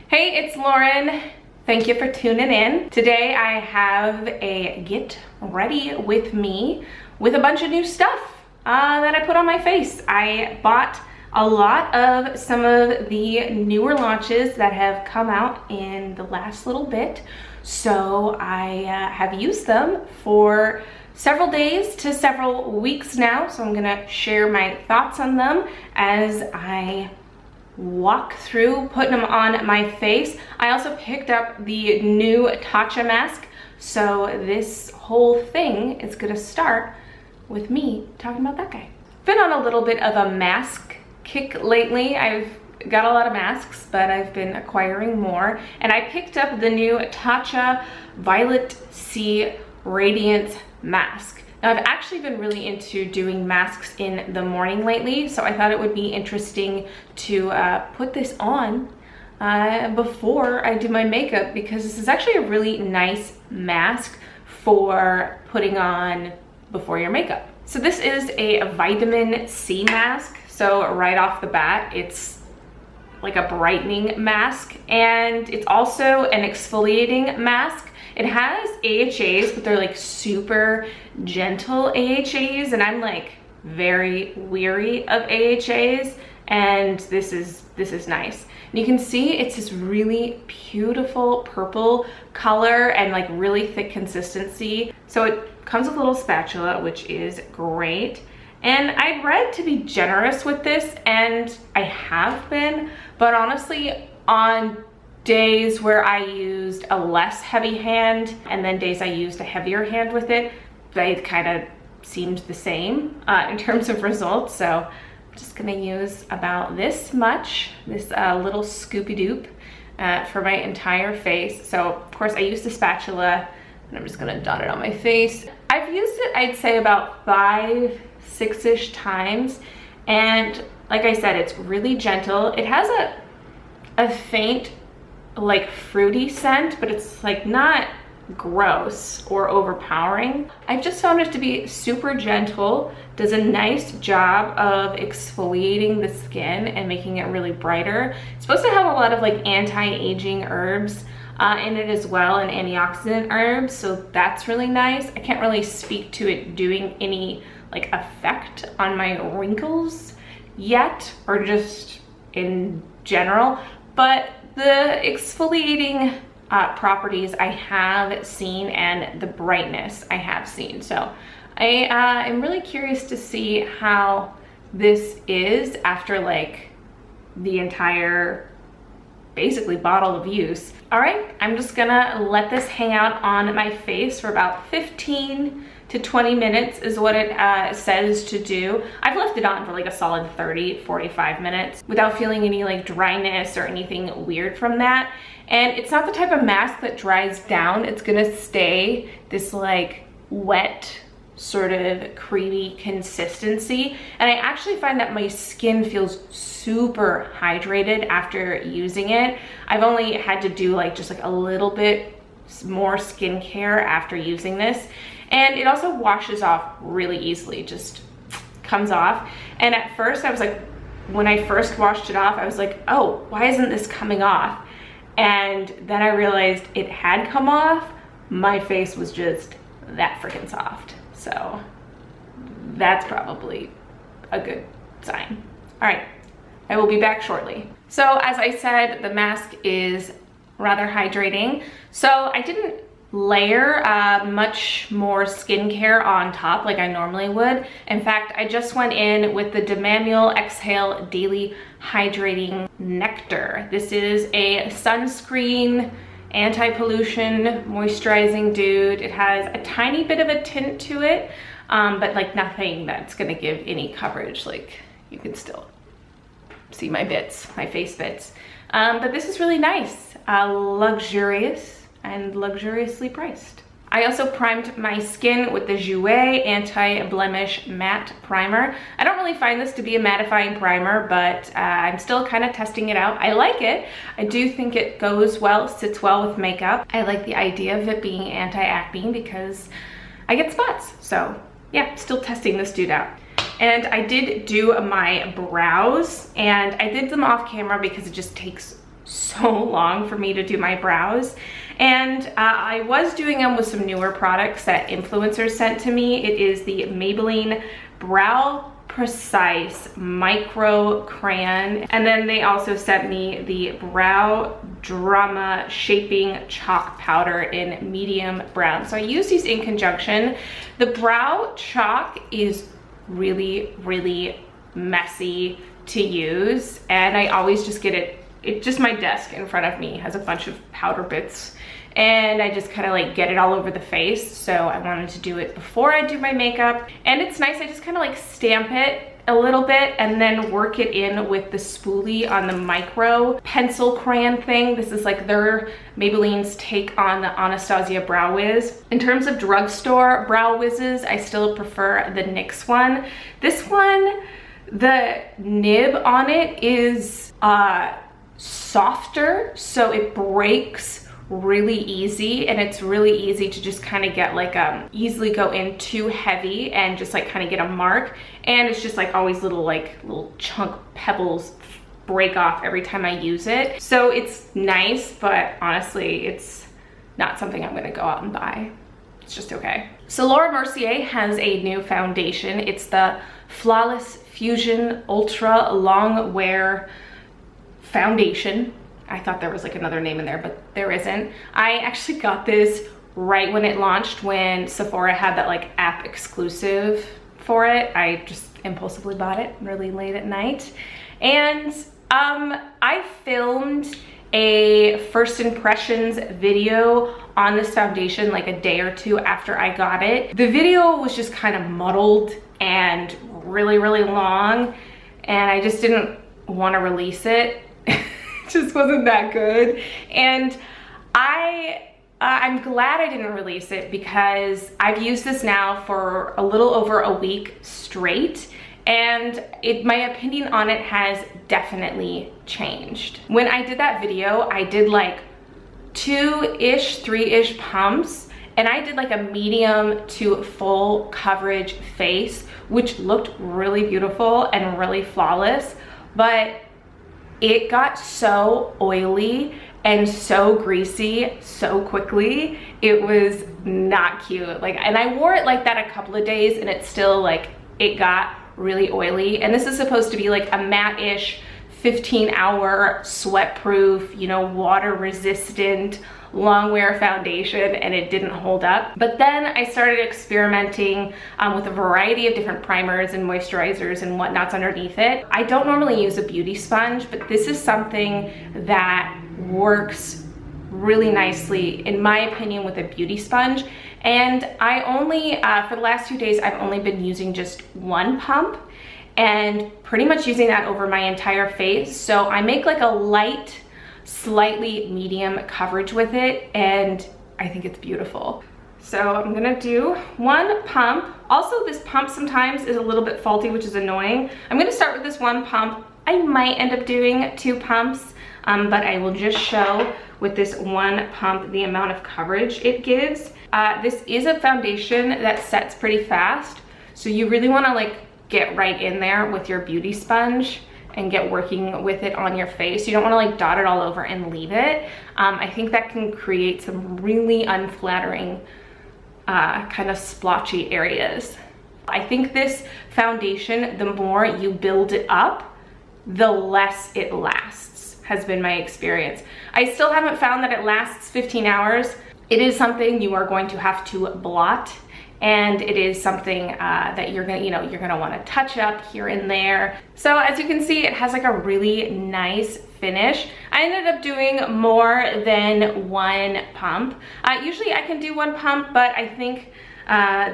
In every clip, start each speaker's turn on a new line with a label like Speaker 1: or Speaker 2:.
Speaker 1: Hey, it's Lauren. Thank you for tuning in. Today I have a get ready with me with a bunch of new stuff that I put on my face. I bought a lot of some of the newer launches that have come out in the last little bit. So I have used them for several days to several weeks now. So I'm gonna share my thoughts on them as I walk through putting them on my face. I also picked up the new Tatcha mask. So this whole thing is gonna start with me talking about that guy. Been on a little bit of a mask kick lately. I've got a lot of masks, but I've been acquiring more. And I picked up the new Tatcha Violet-C Radiance Mask. Now I've actually been really into doing masks in the morning lately, so I thought it would be interesting to put this on before I do my makeup, because this is actually a really nice mask for putting on before your makeup. So this is a vitamin C mask. So right off the bat, it's like a brightening mask, and it's also an exfoliating mask. It has AHAs, but they're like super gentle AHAs, and I'm like very weary of AHAs, and this is nice. And you can see it's this really beautiful purple color and like really thick consistency. So it comes with a little spatula, which is great. And I'd read to be generous with this, and I have been, but honestly, on days where I used a less heavy hand and then days I used a heavier hand with it, they kind of seemed the same in terms of results. So I'm just gonna use about this much, this little scoopy doop for my entire face. So of course I used the spatula, and I'm just gonna dot it on my face. I've used it, I'd say about 5-6-ish times, and like I said, it's really gentle. It has a faint like fruity scent, but it's like not gross or overpowering. I've just found it to be super gentle, does a nice job of exfoliating the skin and making it really brighter. It's supposed to have a lot of like anti-aging herbs in it as well, and antioxidant herbs, so that's really nice. I can't really speak to it doing any like effect on my wrinkles yet, or just in general, but the exfoliating properties I have seen, and the brightness I have seen. So I am really curious to see how this is after like the entire basically bottle of use. All right, I'm just gonna let this hang out on my face for about 15 to 20 minutes is what it says to do. I've left it on for like a solid 30-45 minutes without feeling any like dryness or anything weird from that. And it's not the type of mask that dries down. It's gonna stay this like wet, sort of creamy consistency. And I actually find that my skin feels super hydrated after using it. I've only had to do like just like a little bit more skincare after using this. And it also washes off really easily, just comes off. And at first I was like, when I first washed it off, I was like, oh, why isn't this coming off? And then I realized it had come off. My face was just that freaking soft. So that's probably a good sign. All right, I will be back shortly. So as I said, the mask is rather hydrating. So I didn't layer much more skincare on top like I normally would. In fact, I just went in with the Mamiel Exhale Daily Hydrating Nectar. This is a sunscreen, anti-pollution, moisturizing dude. It has a tiny bit of a tint to it, but like nothing that's gonna give any coverage. Like you can still see my bits, my face bits. But this is really nice, luxurious, and luxuriously priced. I also primed my skin with the Jouer Anti-Blemish Matte Primer. I don't really find this to be a mattifying primer, but I'm still kind of testing it out. I like it. I do think it goes well, sits well with makeup. I like the idea of it being anti-acne because I get spots. So yeah, still testing this dude out. And I did do my brows, and I did them off camera because it just takes so long for me to do my brows. And I was doing them with some newer products that influencers sent to me. It is the Maybelline Brow Precise Micro Crayon. And then they also sent me the Brow Drama Shaping Chalk Powder in medium brown. So I use these in conjunction. The brow chalk is really, really messy to use. And I always just get it just my desk in front of me has a bunch of powder bits. And I just kind of like get it all over the face. So I wanted to do it before I do my makeup. And it's nice, I just kind of like stamp it a little bit and then work it in with the spoolie on the micro pencil crayon thing. This is like their Maybelline's take on the Anastasia Brow Wiz. In terms of drugstore brow wizzes, I still prefer the NYX one. This one, the nib on it is softer, so it breaks really easy, and it's really easy to just kind of get like easily go in too heavy and just like kind of get a mark, and it's just like always little chunk pebbles break off every time I use it. So it's nice, but honestly it's not something I'm gonna go out and buy. It's just okay. So Laura Mercier has a new foundation. It's the Flawless Fusion Ultra-Longwear foundation. I thought there was like another name in there, but there isn't. I actually got this right when it launched, when Sephora had that like app exclusive for it. I just impulsively bought it really late at night. And I filmed a first impressions video on this foundation like a day or two after I got it. The video was just kind of muddled and really, really long, and I just didn't want to release it. Just wasn't that good. And I'm glad I didn't release it, because I've used this now for a little over a week straight, and my opinion on it has definitely changed. When I did that video, I did like 2-ish, 3-ish pumps, and I did like a medium to full coverage face, which looked really beautiful and really flawless, but it got so oily and so greasy so quickly. It was not cute. Like, and I wore it like that a couple of days, and it's still like, it got really oily. And this is supposed to be like a matte-ish 15-hour sweat-proof, you know, water-resistant long-wear foundation, and it didn't hold up. But then I started experimenting with a variety of different primers and moisturizers and whatnots underneath it. I don't normally use a beauty sponge, but this is something that works really nicely, in my opinion, with a beauty sponge. And I only, for the last 2 days, I've only been using just one pump, and pretty much using that over my entire face. So I make like a light, slightly medium coverage with it, and I think it's beautiful. So I'm gonna do one pump. Also, this pump sometimes is a little bit faulty, which is annoying. I'm gonna start with this one pump. I might end up doing 2 pumps, but I will just show with this one pump the amount of coverage it gives. This is a foundation that sets pretty fast, so you really wanna like get right in there with your beauty sponge and get working with it on your face. You don't want to like dot it all over and leave it. I think that can create some really unflattering kind of splotchy areas. I think this foundation, the more you build it up, the less it lasts, has been my experience. I still haven't found that it lasts 15 hours. It is something you are going to have to blot, and it is something that you're gonna want to touch up here and there. So as you can see, it has like a really nice finish. I ended up doing more than one pump. Usually I can do one pump, but I think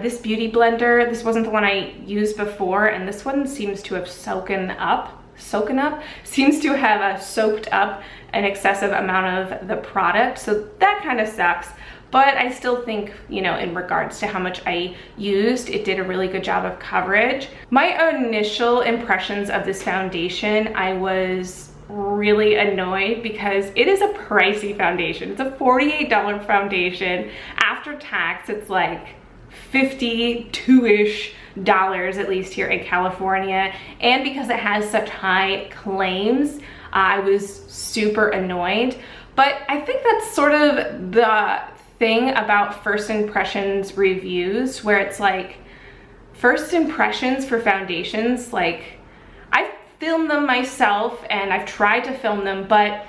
Speaker 1: this beauty blender, this wasn't the one I used before, and this one seems to have soaked up an excessive amount of the product, so that kind of sucks. But I still think, you know, in regards to how much I used, it did a really good job of coverage. My initial impressions of this foundation, I was really annoyed because it is a pricey foundation. It's a $48 foundation. After tax, it's like $52-ish, at least here in California. And because it has such high claims, I was super annoyed. But I think that's sort of the thing about first impressions reviews, where it's like, first impressions for foundations, like, I've filmed them myself and I've tried to film them, but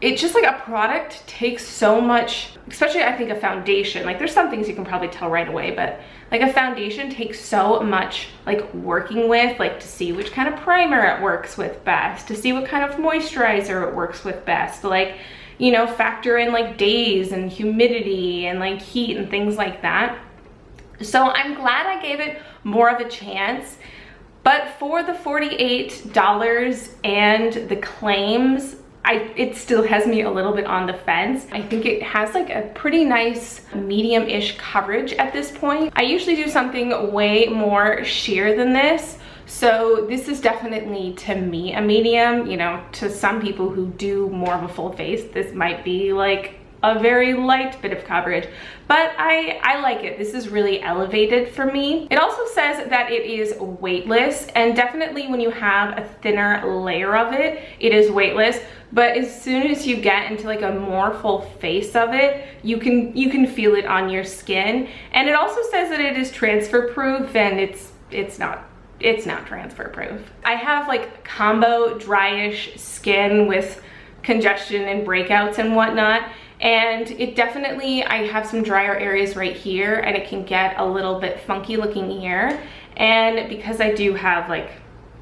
Speaker 1: it's just like a product takes so much, especially I think a foundation, like there's some things you can probably tell right away, but like a foundation takes so much like working with, like to see which kind of primer it works with best, to see what kind of moisturizer it works with best, like, you know, factor in like days and humidity and like heat and things like that. So I'm glad I gave it more of a chance. But for the $48 and the claims, it still has me a little bit on the fence. I think it has like a pretty nice medium-ish coverage at this point. I usually do something way more sheer than this. So this is definitely, to me, a medium. You know, to some people who do more of a full face, this might be like a very light bit of coverage, but I like it. This is really elevated for me. It also says that it is weightless, and definitely when you have a thinner layer of it, it is weightless. But as soon as you get into like a more full face of it, you can feel it on your skin. And it also says that it is transfer proof, and it's not transfer proof. I have like combo dryish skin with congestion and breakouts and whatnot. And it definitely, I have some drier areas right here, and it can get a little bit funky looking here. And because I do have like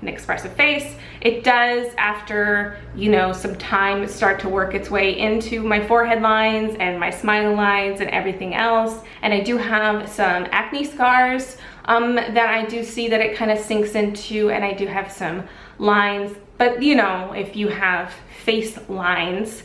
Speaker 1: an expressive face, it does, after, you know, some time, start to work its way into my forehead lines and my smile lines and everything else. And I do have some acne scars that I do see that it kind of sinks into, and I do have some lines. But you know, if you have face lines,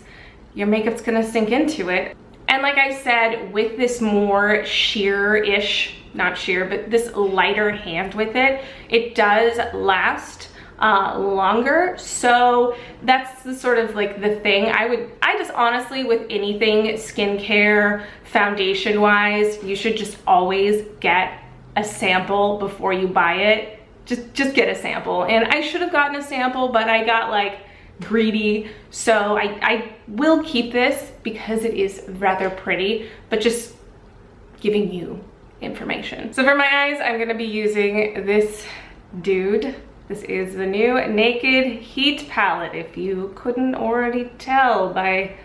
Speaker 1: your makeup's gonna sink into it. And like I said, with this more sheer-ish, not sheer, but this lighter hand with it, it does last longer. So that's the sort of like the thing. I just honestly, with anything skincare, foundation wise, you should just always get a sample before you buy it. Just get a sample. And I should have gotten a sample, but I got like greedy, so I will keep this because it is rather pretty, but just giving you information. So for my eyes, I'm gonna be using this dude. This is the new Naked Heat palette, if you couldn't already tell by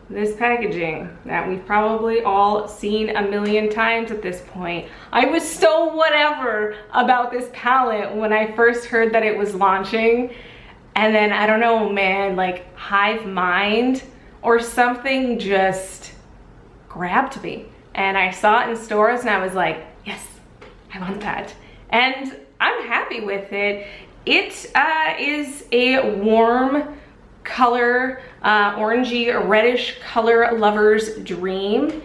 Speaker 1: this packaging that we've probably all seen a million times at this point. I was so whatever about this palette when I first heard that it was launching. And then, I don't know, man, like Hive Mind or something just grabbed me. And I saw it in stores and I was like, yes, I want that. And I'm happy with it. It is a warm color, orangey, reddish color lover's dream.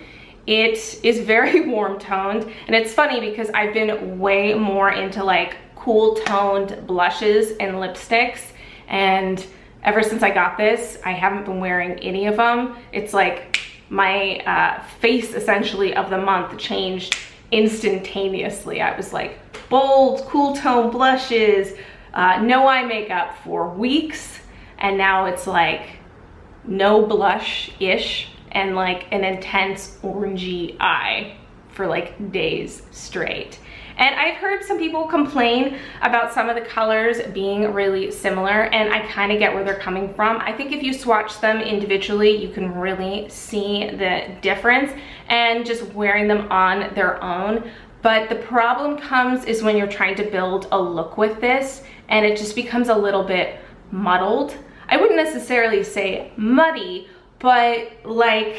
Speaker 1: It is very warm toned. And it's funny because I've been way more into like cool toned blushes and lipsticks. And ever since I got this, I haven't been wearing any of them. It's like my face essentially of the month changed instantaneously. I was like bold, cool tone blushes, no eye makeup for weeks. And now it's like no blush-ish and like an intense orangey eye for like days straight. And I've heard some people complain about some of the colors being really similar, and I kind of get where they're coming from. I think if you swatch them individually, you can really see the difference and just wearing them on their own. But the problem comes is when you're trying to build a look with this, and it just becomes a little bit muddled. I wouldn't necessarily say muddy, but like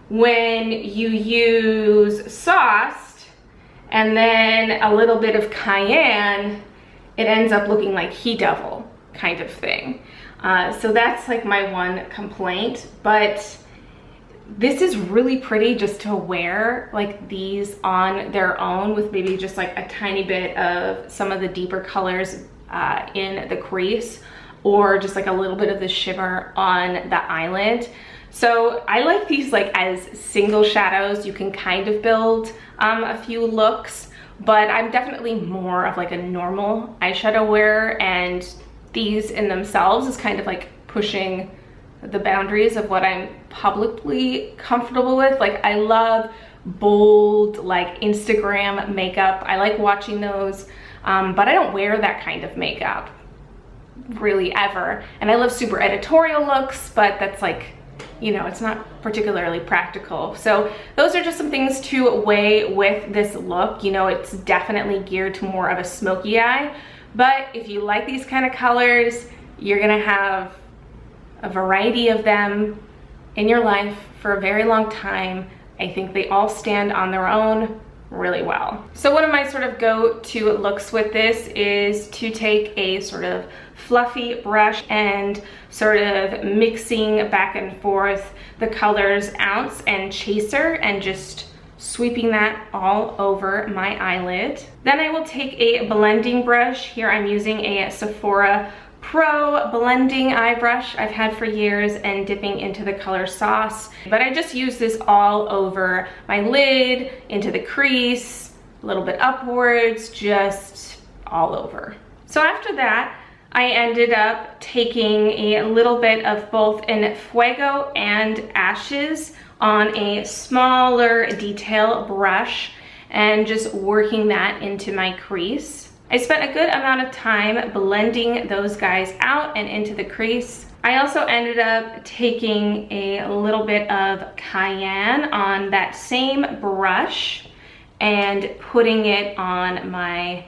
Speaker 1: when you use sauce and then a little bit of cayenne, it ends up looking like He Devil kind of thing. So that's like my one complaint, but this is really pretty just to wear like these on their own with maybe just like a tiny bit of some of the deeper colors in the crease, or just like a little bit of the shimmer on the eyelid. So I like these like as single shadows. You can kind of build a few looks, but I'm definitely more of like a normal eyeshadow wearer, and these in themselves is kind of like pushing the boundaries of what I'm publicly comfortable with. Like, I love bold, like Instagram makeup. I like watching those, but I don't wear that kind of makeup really ever. And I love super editorial looks, but that's like, you know, it's not particularly practical. So those are just some things to weigh with this look. You know, it's definitely geared to more of a smoky eye, but if you like these kind of colors, you're gonna have a variety of them in your life for a very long time. I think they all stand on their own really well. So one of my sort of go-to looks with this is to take a sort of fluffy brush and sort of mixing back and forth the colors Ounce and Chaser and just sweeping that all over my eyelid. Then I will take a blending brush. Here I'm using a Sephora Pro blending eye brush I've had for years and dipping into the color Sauce. But I just use this all over my lid, into the crease, a little bit upwards, just all over. So after that, I ended up taking a little bit of both in Fuego and Ashes on a smaller detail brush and just working that into my crease. I spent a good amount of time blending those guys out and into the crease. I also ended up taking a little bit of Cayenne on that same brush and putting it on my,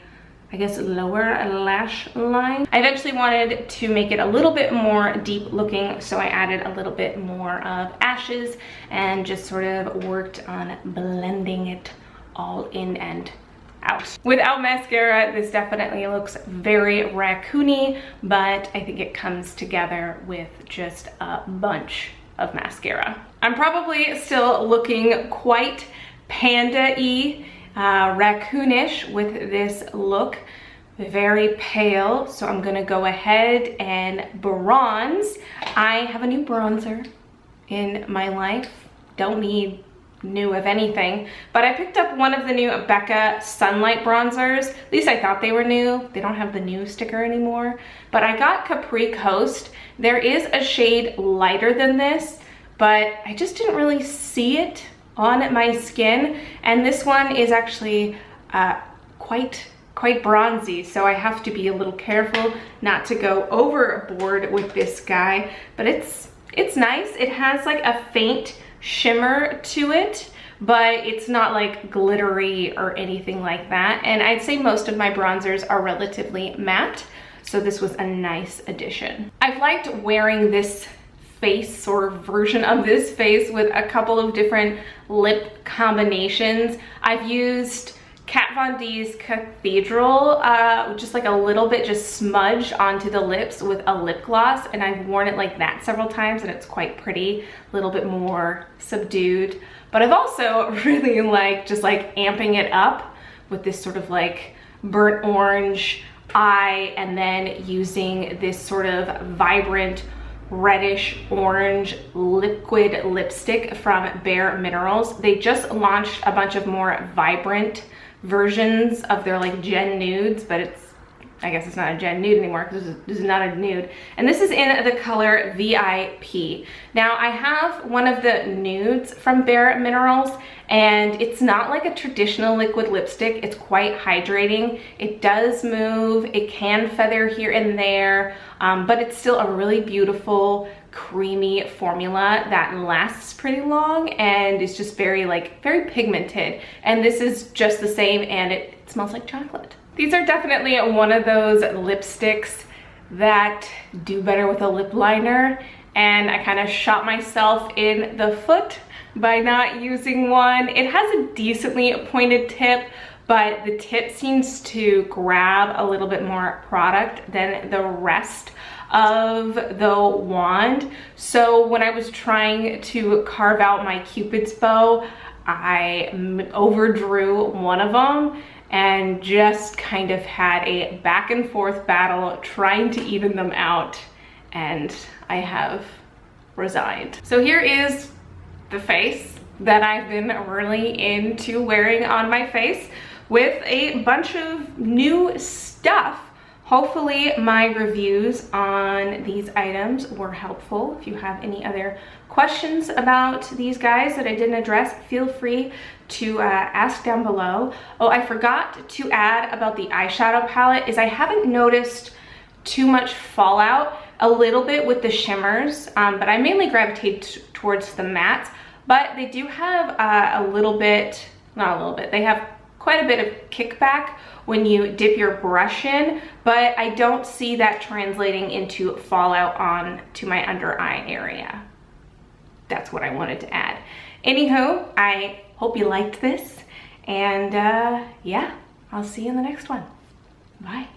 Speaker 1: I guess, lower lash line. I eventually wanted to make it a little bit more deep looking, so I added a little bit more of Ashes and just sort of worked on blending it all in and out. Without mascara, this definitely looks very raccoony, but I think it comes together with just a bunch of mascara. I'm probably still looking quite panda-y, raccoonish with this look, very pale, so I'm gonna go ahead and bronze. I have a new bronzer in my life, don't need new of anything, but I picked up one of the new Becca Sunlight bronzers. At least I thought they were new. They don't have the new sticker anymore, but I got Capri Coast. There is a shade lighter than this, but I just didn't really see it on my skin, and this one is actually quite bronzy, so I have to be a little careful not to go overboard with this guy, but it's nice. It has like a faint shimmer to it, but it's not like glittery or anything like that. And I'd say most of my bronzers are relatively matte, so this was a nice addition. I've liked wearing this face or version of this face with a couple of different lip combinations. I've used Kat Von D's Cathedral, just like a little bit just smudged onto the lips with a lip gloss, and I've worn it like that several times and it's quite pretty, a little bit more subdued. But I've also really liked just like amping it up with this sort of like burnt orange eye and then using this sort of vibrant reddish orange liquid lipstick from bareMinerals. They just launched a bunch of more vibrant versions of their like Gen Nudes, but I guess it's not a Gen Nude anymore because this is not a nude. And this is in the color VIP. Now I have one of the nudes from bareMinerals, and it's not like a traditional liquid lipstick. It's quite hydrating. It does move, it can feather here and there, but it's still a really beautiful creamy formula that lasts pretty long and is just very pigmented. And this is just the same, and it smells like chocolate. These are definitely one of those lipsticks that do better with a lip liner, and I kind of shot myself in the foot by not using one. It has a decently pointed tip, but the tip seems to grab a little bit more product than the rest of the wand. So when I was trying to carve out my Cupid's bow, I overdrew one of them and just kind of had a back and forth battle trying to even them out, and I have resigned. So here is the face that I've been really into wearing on my face with a bunch of new stuff Hopefully my reviews on these items were helpful. If you have any other questions about these guys that I didn't address, feel free to ask down below. Oh, I forgot to add about the eyeshadow palette is I haven't noticed too much fallout, a little bit with the shimmers, but I mainly gravitate towards the mattes, but they do have a little bit, not a little bit, they have quite a bit of kickback when you dip your brush in, but I don't see that translating into fallout on to my under eye area. That's what I wanted to add. Anywho, I hope you liked this, and yeah, I'll see you in the next one. Bye.